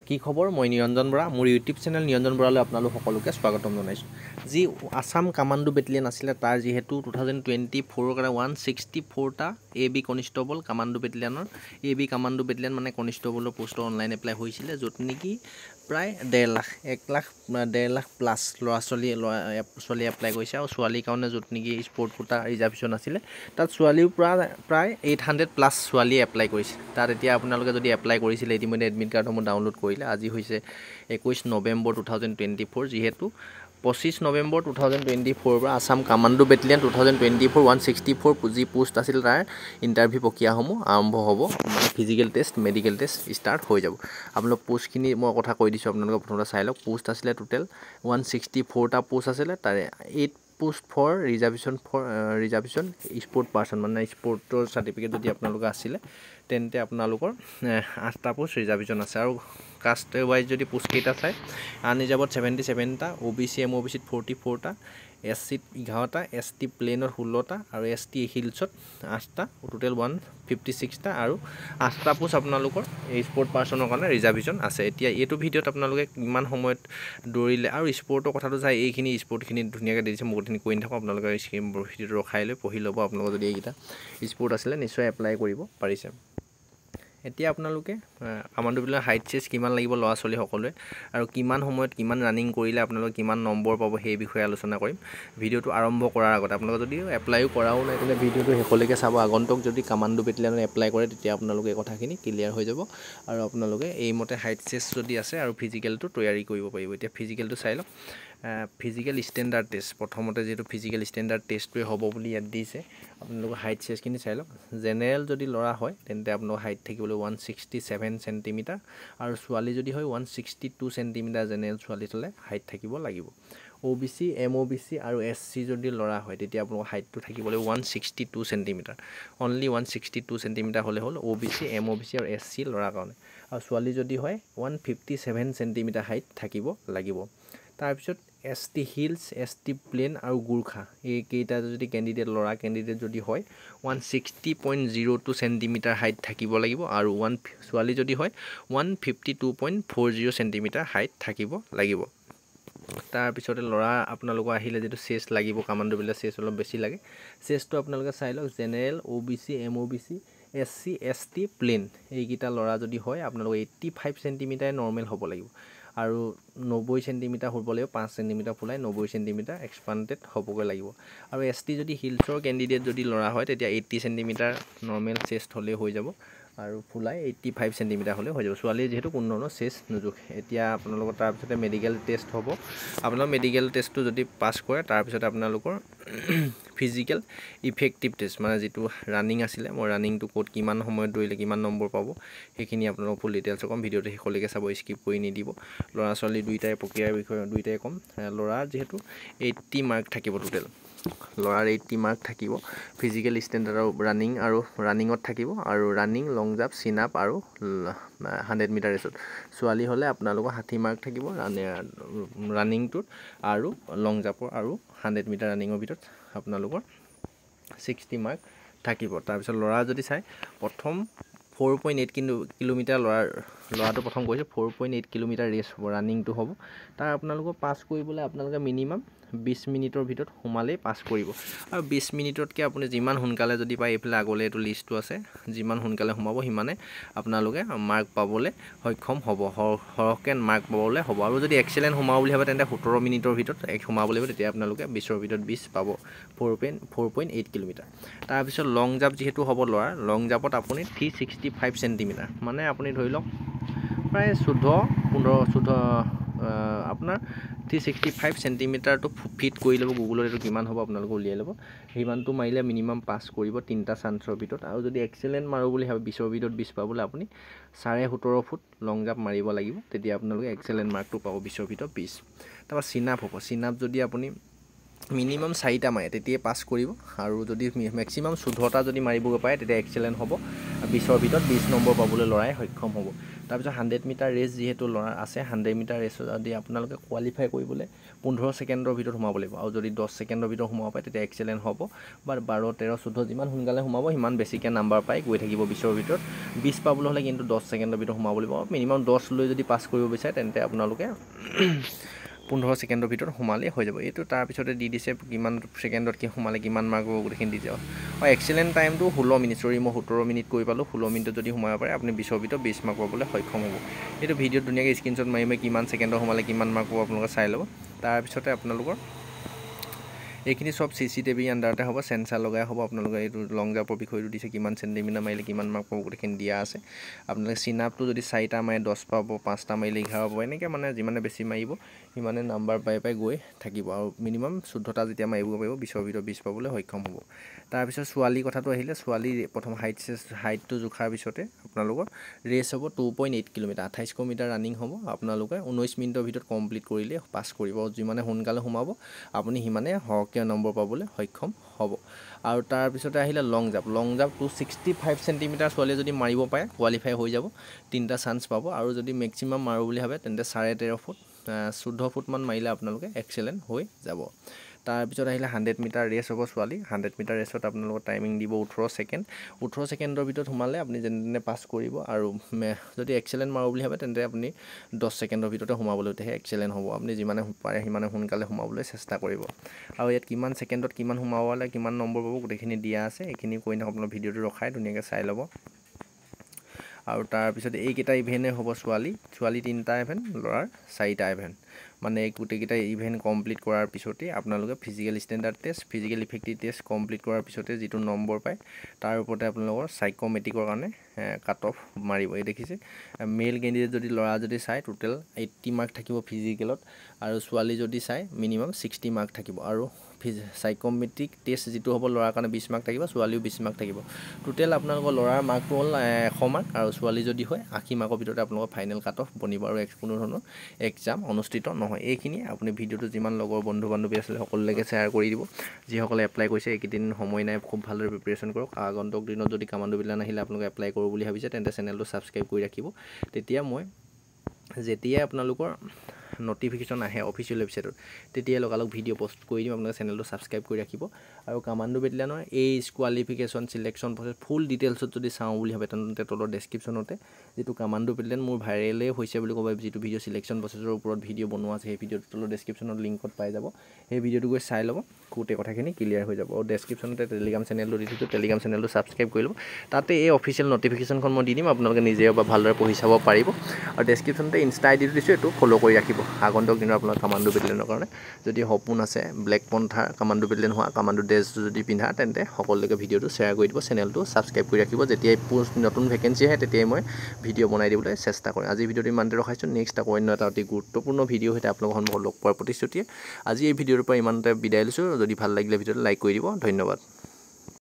কি খবৰ মই নিৰঞ্জন বৰা মোৰ ইউটিউব চেনেল নিৰঞ্জন বৰালৈ আপোনালোক সকলোকে স্বাগতম জনাইছোঁ যি আসাম কামাণ্ডো বেটেলিয়ন আছিলে তাৰ যেহেতু 2024 কাৰণে 164টা এবি কনষ্টেবল কামাণ্ডো বেটেলিয়নৰ এবি কামাণ্ডো বেটেলিয়ন মানে কনষ্টেবলৰ পোষ্ট অনলাইন এপ্লাই হৈছিলে য'ত নেকি প্ৰায় 1.5 লাখ প্লাস ল'ৰা ছোৱালী এপ্লাই কৰিছে আৰু ছোৱালীৰ কাৰণে য'ত নেকি স্পৰ্ট কোটা ৰিজাৰ্ভেশ্যন আছিলে তাত ছোৱালীও প্ৰায় 800 প্লাস ছোৱালী এপ্লাই কৰিছে তাত এতিয়া আপোনালোকে যদি এপ্লাই কৰিছিলে ইতিমধ্যে এডমিট কাৰ্ডসমূহ ডাউনলোড কৰিলে আজি হৈছে 21 নৱেম্বৰ 2024 যেহেতু 25 নৱেম্বৰ 2024 পৰা আসাম কামাণ্ডো বেটেলিয়ন 2024 164 যি পোষ্ট আছিল তাৰ ইণ্টাৰভিউ প্ৰক্ৰিয়াসমূহ আৰম্ভ হ'ব মানে physical test medical test start হৈ যাব আপোনালোক পোষ্টখিনি মই কথা কৈ দিছোঁ আপোনালোকে প্ৰথমতে চাই লওক পোষ্ট আছিলে টোটেল 164টা পোষ্ট আছিলে তাৰে 8 post for reservation sport person মানে স্পৰ্টৰ চাৰ্টিফিকেট যদি আপোনালোকে আছিলে তেন্তে আপোনালোকৰ 8টা পোষ্ট ৰিজাৰ্ভেশ্যন আছে আৰু কাষ্ট ৱাইজ যদি পোষ্ট কেইটা চাই আনৰিজাৰ্ভত 77টা OBC MOBCত 44টা SCত 11টা ST প্লেনত 16টা আৰু ST হিলছত 8টা টোটেল 156টা আৰু 8টা পোষ্ট আপোনালোকৰ এই স্পৰ্ট পাৰ্চনৰ কাৰণে ৰিজাৰ্ভেশ্যন আছে এতিয়া এইটো ভিডিঅ'ত আপোনালোকে কিমান সময়ত দৌৰিলে আৰু স্পৰ্টৰ কথাটো চাই এইখিনি স্পৰ্টখিনি ধুনীয়াকৈ দিছে বহুতখিনি কৈ নাথাকোঁ আপোনালোকে স্ক্ৰীন ভিডিঅ'টো ৰখাই লৈ পঢ়ি ল'ব আপোনালোকে যদি এইকেইটা স্পৰ্ট আছিলে নিশ্চয় এপ্লাই কৰিব পাৰিছে এতিয়া আপোনালোকে কামাণ্ডো বেটেলিয়নৰ হাইট চেজ কিমান লাগিব ল'ৰা ছোৱালী সকলোৱে আৰু কিমান সময়ত কিমান ৰানিং কৰিলে আপোনালোকে কিমান নম্বৰ পাব সেই বিষয়ে আলোচনা কৰিম ভিডিঅ'টো আৰম্ভ কৰাৰ আগতে আপোনালোকে যদি এপ্লাইও কৰাও নাই তেনে ভিডিঅ'টো শেষলৈকে চাব আগন্তুক যদি কামাণ্ডো বেটেলিয়নত এপ্লাই কৰে তেতিয়া আপোনালোকে কথাখিনি ক্লিয়াৰ হৈ যাব আৰু আপোনালোকে এইমতে হাইট চেজ যদি আছে আৰু ফিজিকেলটো তৈয়াৰী কৰিব পাৰিব এতিয়া ফিজিকেলটো চাই লওক ফিজিকেল ষ্টেণ্ডাৰ্ড টেষ্ট প্ৰথমতে যেহেতু ফিজিকেল ষ্টেণ্ডাৰ্ড টেষ্টটোৱে হ'ব বুলি ইয়াত দিছে আপোনালোকে হাইট চেজখিনি চাই লওক জেনেৰেল যদি ল'ৰা হয় তেন্তে আপোনালোকৰ হাইট থাকিবলৈ 167 চেণ্টিমিটাৰ আৰু ছোৱালী যদি হয় 162 চেণ্টিমিটাৰ জেনেৰেল ছোৱালী হ'লে হাইট থাকিব লাগিব OBC MOBC আৰু SC যদি ল'ৰা হয় তেতিয়া আপোনালোকৰ হাইটটো থাকিবলৈ 162 চেণ্টিমিটাৰ অনলি 162 চেণ্টিমিটাৰ হ'লে হ'ল OBC MOBC আৰু SC ল'ৰাৰ কাৰণে আৰু ছোৱালী যদি হয় 157 চেণ্টিমিটাৰ হাইট থাকিব লাগিব তাৰপিছত ST হিলছ ST প্লেন আৰু গুৰ্খা এইকেইটা যদি কেণ্ডিডেট ল'ৰা কেণ্ডিডেট যদি হয় 160.02 চেণ্টিমিটাৰ হাইট থাকিব লাগিব আৰু ছোৱালী যদি হয় 152.40 চেণ্টিমিটাৰ হাইট থাকিব লাগিব তাৰপিছতে ল'ৰা আপোনালোকৰ আহিলে যিটো চেষ্ট লাগিব কামাণ্ডো বেটেলিয়নৰ চেষ্ট অলপ বেছি লাগে চেষ্টটো আপোনালোকে চাই লওক general OBC MOBC SC ST plain এইকেইটা ল'ৰা যদি হয় আপোনালোকৰ 85 চেণ্টিমিটাৰ নৰ্মেল হ'ব লাগিব আৰু 90 চেণ্টিমিটাৰ হ'ব লাগিব 5 চেণ্টিমিটাৰ ফুলাই 90 চেণ্টিমিটাৰ এক্সপাণ্ডেড হ'বগৈ লাগিব আৰু ST যদি হিলছৰ কেণ্ডিডেট যদি ল'ৰা হয় তেতিয়া 80 চেণ্টিমিটাৰ নৰ্মেল চেষ্ট হ'লে হৈ যাব আৰু ফুলাই 85 চেণ্টিমিটাৰ হ'লে হৈ যাব ছোৱালীৰ যিহেতু কোনো ধৰণৰ চেষ্ট নোজোখে এতিয়া আপোনালোকৰ তাৰপিছতে মেডিকেল টেষ্ট হ'ব আপোনালোকৰ মেডিকেল টেষ্টটো যদি পাছ কৰে তাৰপিছতে আপোনালোকৰ ফিজিকেল ইফেক্টিভ টেষ্ট মানে যিটো ৰানিং আছিলে মই ৰানিংটো ক'ত কিমান সময়ত দৌৰিলে কিমান নম্বৰ পাব সেইখিনি আপোনালোকৰ ফুল ডিটেইলছ ক'ম ভিডিঅ'টো শেষলৈকে চাব স্কিপ কৰি নিদিব ল'ৰা ছোৱালী দুইটাই প্ৰক্ৰিয়াৰ বিষয়ে দুইটাই ক'ম ল'ৰা যিহেতু 80 মাৰ্ক থাকিব টোটেল ল'ৰাৰ 80 মাৰ্ক থাকিব ফিজিকেল ষ্টেণ্ডাৰ্ড আৰু ৰানিঙত থাকিব আৰু ৰানিং লং জাম্প চিন আপ আৰু 100 মিটাৰ ৰেচত ছোৱালী হ'লে আপোনালোকৰ 60 মাৰ্ক থাকিব ৰানিংটোত আৰু লং জাম্পৰ আৰু 100 মিটাৰ ৰানিঙৰ ভিতৰত আপোনালোকৰ 60 মাৰ্ক থাকিব তাৰপিছত ল'ৰা যদি চাই প্ৰথম 4.8 কিলোমিটাৰ ল'ৰাটো প্ৰথম কৈছে 4.8 কিলোমিটাৰ ৰেচ হ'ব ৰানিংটো হ'ব তাৰ আপোনালোকৰ পাছ কৰিবলৈ আপোনালোকে মিনিমাম 20 মিনিটৰ ভিতৰত সোমালেই পাছ কৰিব আৰু 20 মিনিটতকৈ আপুনি যিমান সোনকালে যদি পায় এইফালে আগলৈ এইটো লিষ্টটো আছে যিমান সোনকালে সোমাব সিমানে আপোনালোকে মাৰ্ক পাবলৈ সক্ষম হ'ব সৰহকৈ মাৰ্ক পাবলৈ হ'ব আৰু যদি এক্সেলেণ্ট সোমাব বুলি ভাবে তেন্তে 17 মিনিটৰ ভিতৰত সোমাব লাগিব তেতিয়া আপোনালোকে 20ৰ ভিতৰত 20 পাব 4.8 কিলোমিটাৰ তাৰপিছত লং জাম্প যিহেতু হ'ব ল'ৰা লং জাম্পত আপুনি 365 চেণ্টিমিটাৰ মানে আপুনি ধৰি লওক প্ৰায় 14 আপোনাৰ 365 চেণ্টিমিটাৰটো ফিট কৰি ল'ব গুগলত এইটো কিমান হ'ব আপোনালোকে উলিয়াই ল'ব সিমানটো মাৰিলে মিনিমাম পাছ কৰিব 3টা চান্সৰ ভিতৰত আৰু যদি এক্সেলেণ্ট মাৰোঁ বুলি ভাবে 20ৰ ভিতৰত 20 পাবলৈ আপুনি 17.5 ফুট লং জাম্প মাৰিব লাগিব তেতিয়া আপোনালোকে এক্সেলেণ্ট মাৰ্কটো পাব 20ৰ ভিতৰত 20 তাৰপৰা চিন আপ হ'ব চিন আপ যদি আপুনি মিনিমাম 4টা মাৰে তেতিয়াই পাছ কৰিব আৰু যদি মেক্সিমাম 14টা যদি মাৰিবগৈ পাৰে তেতিয়া এক্সেলেণ্ট হ'ব 20ৰ ভিতৰত 20 নম্বৰ পাবলৈ ল'ৰাই সক্ষম হ'ব তাৰপিছত 100 মিটাৰ ৰেচ যিহেতু ল'ৰা আছে 100 মিটাৰ ৰেচত যদি আপোনালোকে কোৱালিফাই কৰিবলৈ 15 ছেকেণ্ডৰ ভিতৰত সোমাব লাগিব আৰু যদি 10 ছেকেণ্ডৰ ভিতৰত সোমাব পাৰে তেতিয়া এক্সেলেণ্ট হ'ব বা 12 13 14 যিমান সোনকালে সোমাব সিমান বেছিকৈ নাম্বাৰ পাই গৈ থাকিব 20ৰ ভিতৰত 20 পাবলৈ হ'লে কিন্তু 10 ছেকেণ্ডৰ ভিতৰত সোমাব লাগিব মিনিমাম 10 লৈ যদি পাছ কৰিব বিচাৰে তেন্তে আপোনালোকে 15 ছেকেণ্ডৰ ভিতৰত সোমালেই হৈ যাব এইটো তাৰপিছতে দি দিছে কিমান ছেকেণ্ডত কি সোমালে কিমান মাৰ্ক পাব গোটেইখিনি দি যাব আৰু এক্সেলেণ্ট টাইমটো 16 মিনিট মই 17 মিনিট কৰি পালোঁ 16 মিনিটত যদি সোমাব পাৰে আপুনি 20ৰ ভিতৰত 20 মাৰ্ক পাবলৈ সক্ষম হ'ব এইটো ভিডিঅ'ত ধুনীয়াকৈ স্ক্ৰীনশ্বট মাৰি কিমান ছেকেণ্ডত সোমালে কিমান মাৰ্ক পাব আপোনালোকে চাই ল'ব তাৰপিছতে আপোনালোকৰ এইখিনি সব CCTV আণ্ডাৰতে হ'ব সেন্সাৰ লগাই হ'ব আপোনালোকে এইটো লং জাম্পৰ বিষয়টো দিছে কিমান সেন্টিমিটাৰ মাৰিলে কিমান মাৰ্ক পাব গোটেইখিনি দিয়া আছে আপোনালোকে চিন আপটো যদি 4টা মাৰে 10 পাব 5টা মাৰিলে 11 পাব এনেকৈ মানে যিমানে বেছি মাৰিব সিমানে নাম্বাৰ পাই গৈ থাকিব আৰু মিনিমাম 14টা যেতিয়া মাৰিব পাৰিব 20ৰ ভিতৰত 20 পাবলৈ সক্ষম হ'ব তাৰপিছত ছোৱালী কথাটো আহিলে ছোৱালী প্ৰথম হাইটটো জোখাৰ পিছতে আপোনালোকৰ ৰেচ হ'ব 2.8 কিলোমিটাৰ 28 মিটাৰ ৰানিং হ'ব আপোনালোকে 19 মিনিটৰ ভিতৰত কমপ্লিট কৰিলে পাছ কৰিব যিমানে সোনকালে সোমাব আপুনি সিমানে হৰকে নম্বৰ পাবলৈ সক্ষম হ'ব আৰু তাৰপিছতে আহিলে লং জাম্প 265 সেন্টিমিটাৰ ছোৱালীয়ে যদি মাৰিব পাৰে কোৱালিফাই হৈ যাব 3টা চান্স পাব আৰু যদি মেক্সিমাম মাৰো বুলি ভাবে তেন্তে 13.5 ফুট 14 ফুট মান মাৰিলে আপোনালোকে এক্সেলেণ্ট হৈ যাব তাৰপিছত আহিলে 100 মিটাৰ ৰেচ হ'ব ছোৱালী 100 মিটাৰ ৰেচত আপোনালোকৰ টাইমিং দিব 18 ছেকেণ্ডৰ ভিতৰত সোমালে আপুনি যেনে পাছ কৰিব আৰু যদি এক্সেলেণ্ট মাৰো বুলি ভাবে তেন্তে আপুনি 10 ছেকেণ্ডৰ ভিতৰতে সোমাবলৈ তেহে এক্সেলেণ্ট হ'ব আপুনি যিমানে পাৰে সিমানে সোনকালে সোমাবলৈ চেষ্টা কৰিব আৰু ইয়াত কিমান ছেকেণ্ডত কিমান সোমাবলে কিমান নম্বৰ পাব গোটেইখিনি দিয়া আছে এইখিনি কৈ না আপোনালোকৰ ভিডিঅ'টো ৰখাই ধুনীয়াকৈ চাই ল'ব আৰু তাৰপিছত এইকেইটা ইভেণ্টে হ'ব ছোৱালী 3টা ইভেণ্ট ল'ৰাৰ 4টা ইভেণ্ট মানে গোটেইকেইটা ইভেণ্ট কমপ্লিট কৰাৰ পিছতে আপোনালোকে physical standard test physical effective test complete কৰাৰ পিছতে যিটো নম্বৰ পায় তাৰ ওপৰতে আপোনালোকৰ সাইকোমেট্ৰিকৰ কাৰণে কাট অফ মাৰিব এই দেখিছে মেল কেণ্ডিডেট যদি ল'ৰা যদি চাই টোটেল 80 মাৰ্ক থাকিব ফিজিকেলত আৰু ছোৱালী যদি চাই মিনিমাম 60 মাৰ্ক থাকিব আৰু সাইকোমেট্ৰিক টেষ্ট যিটো হ'ব ল'ৰাৰ কাৰণে 20 মাৰ্ক থাকিব ছোৱালীও 20 মাৰ্ক থাকিব টোটেল আপোনালোকৰ ল'ৰাৰ মাৰ্কটো হ'ল 100 মাৰ্ক আৰু ছোৱালী যদি হয় 80 মাৰ্কৰ ভিতৰতে আপোনালোকৰ ফাইনেল কাট অফ বনিব আৰু কোনো ধৰণৰ এক্সাম অনুষ্ঠিত নহয় এইখিনি আপুনি ভিডিঅ'টো যিমান লগৰ বন্ধু বান্ধৱী আছে সকলোলৈকে শ্বেয়াৰ কৰি দিব যিসকলে এপ্লাই কৰিছে এইকেইদিন সময় নাই খুব ভালদৰে প্ৰিপাৰেশ্যন কৰক আগন্তুক দিনত যদি কামাণ্ডো বিল্লান আহিলে আপোনালোকে এপ্লাই কৰোঁ বুলি ভাবিছে তেন্তে চেনেলটো ছাবস্ক্ৰাইব কৰি ৰাখিব তেতিয়া মই যেতিয়াই আপোনালোকৰ নটিফিকেশ্যন আহে অফিচিয়েল ৱেবছাইটত তেতিয়াই লগালগ ভিডিঅ' পষ্ট কৰি দিম আপোনালোকে চেনেলটো ছাবস্ক্ৰাইব কৰি ৰাখিব আৰু কামাণ্ডো বেটেলিয়ানৰ age qualification selection process full ডিটেইলছত যদি চাওঁ বুলি ভাবে তেন্তে তলৰ ডেছক্ৰিপশ্যনতে যিটো কামাণ্ডো বেটেলিয়ান মোৰ ভাইৰেলেই হৈছে বুলি ক'ব যিটো ভিডিঅ' চিলেকশ্যন প্ৰচেছৰ ওপৰত ভিডিঅ' বনোৱা আছে সেই ভিডিঅ'টো তলৰ ডেছক্ৰিপশ্যনত লিংকত পাই যাব সেই ভিডিঅ'টো গৈ চাই ল'ব গোটেই কথাখিনি ক্লিয়াৰ হৈ যাব আৰু ডেছক্ৰিপশ্যনতে টেলিগ্ৰাম চেনেলটো দি দিছোঁ টেলিগ্ৰাম চেনেলটো ছাবস্ক্ৰাইব কৰি ল'ব তাতে এই অফিচিয়েল নটিফিকেশ্যনখন মই দি দিম আপোনালোকে নিজে বা ভালদৰে পঢ়ি চাব পাৰিব আৰু ডেছক্ৰিপশ্যনতে ইনষ্টা আইডিটো দিছোঁ এইটো ফ'ল' কৰি ৰাখিব আগন্তুক দিনৰ আপোনাৰ কামাণ্ডো বেটেলিয়ানৰ কাৰণে যদি সপোন আছে ব্লেক পন্থাৰ কামাণ্ডো বেটেলিয়ান হোৱা কামাণ্ডো ড্ৰেছটো যদি পিন্ধা তেন্তে সকলোকে ভিডিঅ'টো শ্বেয়াৰ কৰি দিব চেনেলটো ছাবস্ক্ৰাইব কৰি ৰাখিব যেতিয়াই পোষ্ট নতুন ভেকেঞ্চি আহে তেতিয়াই মই ভিডিঅ' বনাই দিবলৈ চেষ্টা কৰিম আজি ভিডিঅ'টো ইমানতে ৰখাইছোঁ নেক্সট আকৌ অন্য এটা অতি গুৰুত্বপূৰ্ণ ভিডিঅ' সৈতে আপোনালোকৰ সন্মুখত লগ পোৱাৰ প্ৰতিশ্ৰুতিয়ে আজি এই ভিডিঅ'ৰ পৰা ইমানতে বিদায় লৈছোঁ যদি ভাল লাগিলে ভিডিঅ'টো লাইক কৰি দিব ধন্যবাদ।